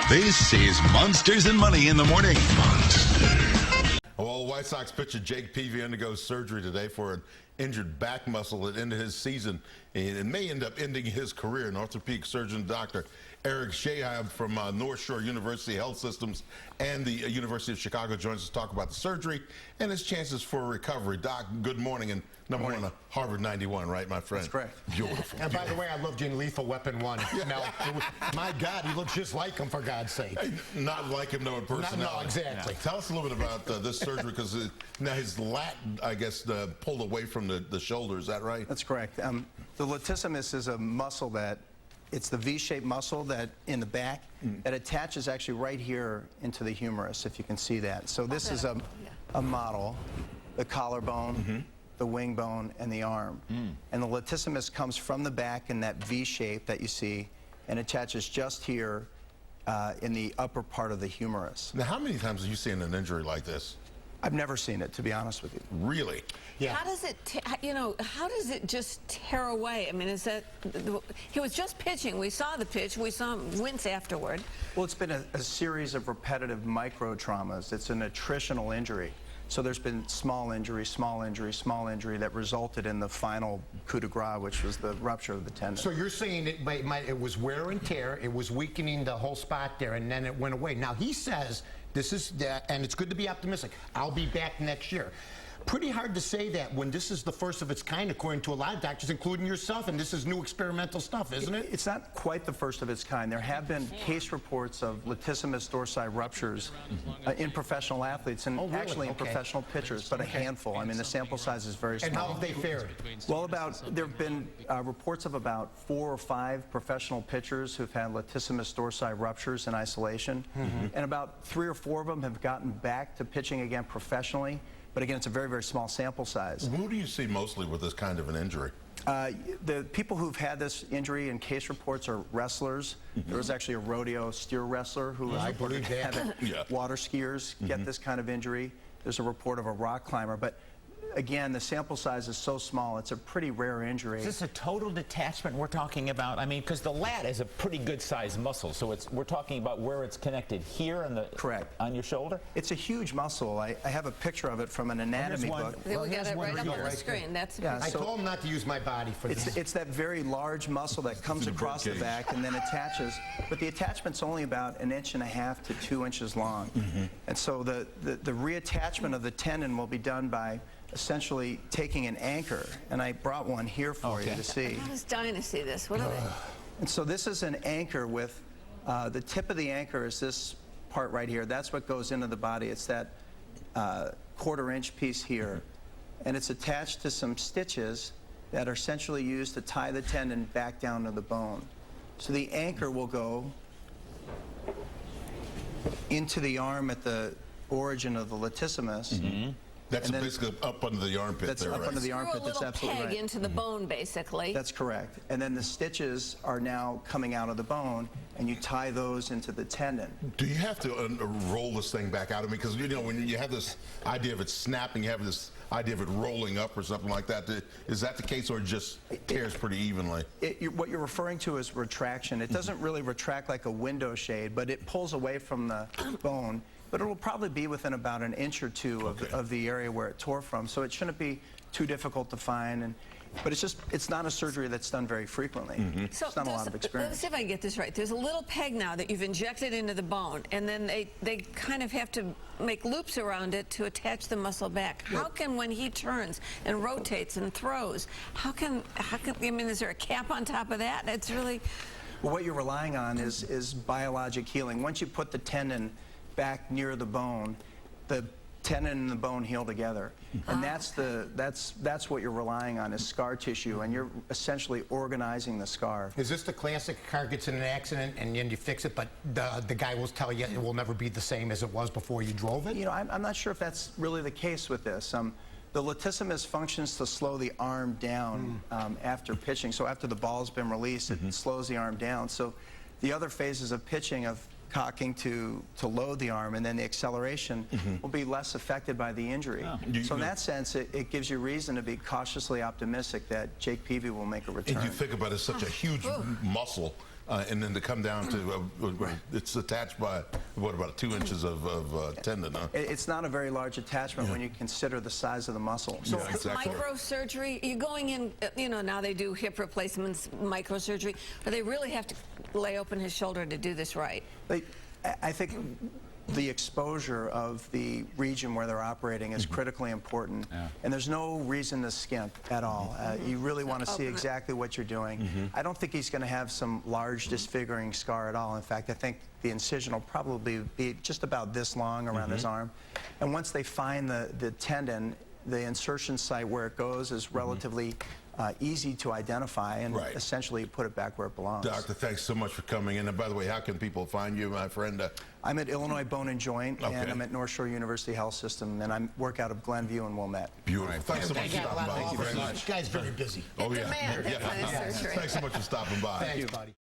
This is Monsters and Money in the Morning. Well, White Sox pitcher Jake Peavy undergoes surgery today for an injured back muscle that ended his season and may end up ending his career. An orthopedic surgeon, Dr. Chehab from North Shore University Health Systems and the University of Chicago joins us to talk about the surgery and his chances for recovery. Doc, good morning, and number one, Harvard 91, right, my friend? That's correct. Beautiful. And by the way, I loved you in Lethal Weapon 1. Now, my God, he looks just like him, for God's sake. Not like him, no, in personality. No, exactly. Yeah. Tell us a little bit about this surgery, because now his lat, I guess, pulled away from the shoulder. Is that right? That's correct. The latissimus is a muscle that, it's the V-shaped muscle that in the back that attaches actually right here into the humerus, if you can see that. So this is a model, the collarbone, the wing bone, and the arm. And the latissimus comes from the back in that V shape that you see and attaches just here in the upper part of the humerus. Now, how many times have you seen an injury like this? I've never seen it, to be honest with you. Really? Yeah. How does it, how does it just tear away? I mean, is that, he was just pitching. We saw the pitch. We saw him wince afterward. Well, it's been a series of repetitive micro traumas. It's an attritional injury. So there's been small injury, small injury, small injury that resulted in the final coup de grace, which was the rupture of the tendon. So you're saying it was wear and tear, it was weakening the whole spot there, and then it went away. Now, he says, this is that, and it's good to be optimistic, I'll be back next year. Pretty hard to say that when this is the first of its kind, according to a lot of doctors, including yourself, and this is new experimental stuff, isn't it? It's not quite the first of its kind. There have been case reports of latissimus dorsi ruptures in professional athletes and actually in professional pitchers, but a handful. I mean, the sample size is very small. And how have they fared? Well, there have been reports of about 4 or 5 professional pitchers who've had latissimus dorsi ruptures in isolation, and about 3 or 4 of them have gotten back to pitching again professionally. But again, it's a very, very small sample size. Who do you see mostly with this kind of an injury? The people who've had this injury in case reports are wrestlers. There was actually a rodeo steer wrestler who was reported to have water skiers get this kind of injury. There's a report of a rock climber. But again, the sample size is so small, it's a pretty rare injury. Is this a total detachment we're talking about? I mean, because the lat is a pretty good sized muscle, so we're talking about where it's connected here on the on your shoulder? It's a huge muscle. I have a picture of it from an anatomy book. We got it right up on the screen. That's I told him not to use my body for this. It's that very large muscle that comes across the back and then attaches, but the attachment's only about 1.5 inches to 2 inches long. And so the reattachment of the tendon will be done by essentially taking an anchor, and I brought one here for you to see. I was dying to see this. What are they? And so this is an anchor with, the tip of the anchor is this part right here. That's what goes into the body. It's that 1/4 inch piece here. And it's attached to some stitches that are essentially used to tie the tendon back down to the bone. So the anchor will go into the arm at the origin of the latissimus. That's basically up under the armpit. That's there, up right? under the armpit. That's absolutely right. Peg into the bone, basically. That's correct. And then the stitches are now coming out of the bone, and you tie those into the tendon. Do you have to roll this thing back out of me? Because, you know, when you have this idea of it snapping, you have this idea of it rolling up or something like that. Is that the case, or it just tears pretty evenly? What you're referring to is retraction. It doesn't really retract like a window shade, but it pulls away from the bone. But it will probably be within about 1 inch or 2 of the area where it tore from, so it shouldn't be too difficult to find. But it's not a surgery that's done very frequently. So it's not a lot of experience. Let's see if I get this right. There's a little peg now that you've injected into the bone, and then they kind of have to make loops around it to attach the muscle back. How can, when he turns and rotates and throws, how can I mean, is there a cap on top of that? It's really... Well, what you're relying on is biologic healing. Once you put the tendon back near the bone, the tendon and the bone heal together, and that's what you're relying on, is scar tissue, and you're essentially organizing the scar. Is this the classic car gets in an accident and then you fix it, but the guy will tell you it will never be the same as it was before you drove it? You know, I'm not sure if that's really the case with this. The latissimus functions to slow the arm down after pitching. So after the ball's been released, it slows the arm down. So the other phases of pitching, of cocking to load the arm, and then the acceleration will be less affected by the injury. So in that sense, it gives you reason to be cautiously optimistic that Jake Peavy will make a return. And you think about it, it's such a huge muscle and then to come down to, it's attached by, what, about 2 inches of tendon, huh? It's not a very large attachment when you consider the size of the muscle. So exactly. Microsurgery, you're going in, you know, now they do hip replacements, microsurgery, but they really have to lay open his shoulder to do this right. I think the exposure of the region where they're operating is critically important, and there's no reason to skimp at all. You really want to see exactly what you're doing. I don't think he's going to have some large disfiguring scar at all. In fact, I think the incision will probably be just about this long around his arm. And once they find the tendon, the insertion site where it goes is relatively easy to identify, and essentially put it back where it belongs. Doctor, thanks so much for coming in. And by the way, how can people find you, my friend? I'm at Illinois Bone and Joint, and I'm at North Shore University Health System, and I work out of Glenview and Wilmette. Beautiful. Thanks so much for stopping by. Thank you very much. This guy's very busy. Oh, yeah. Demand for this surgery. Thanks so much for stopping by. Thanks, buddy.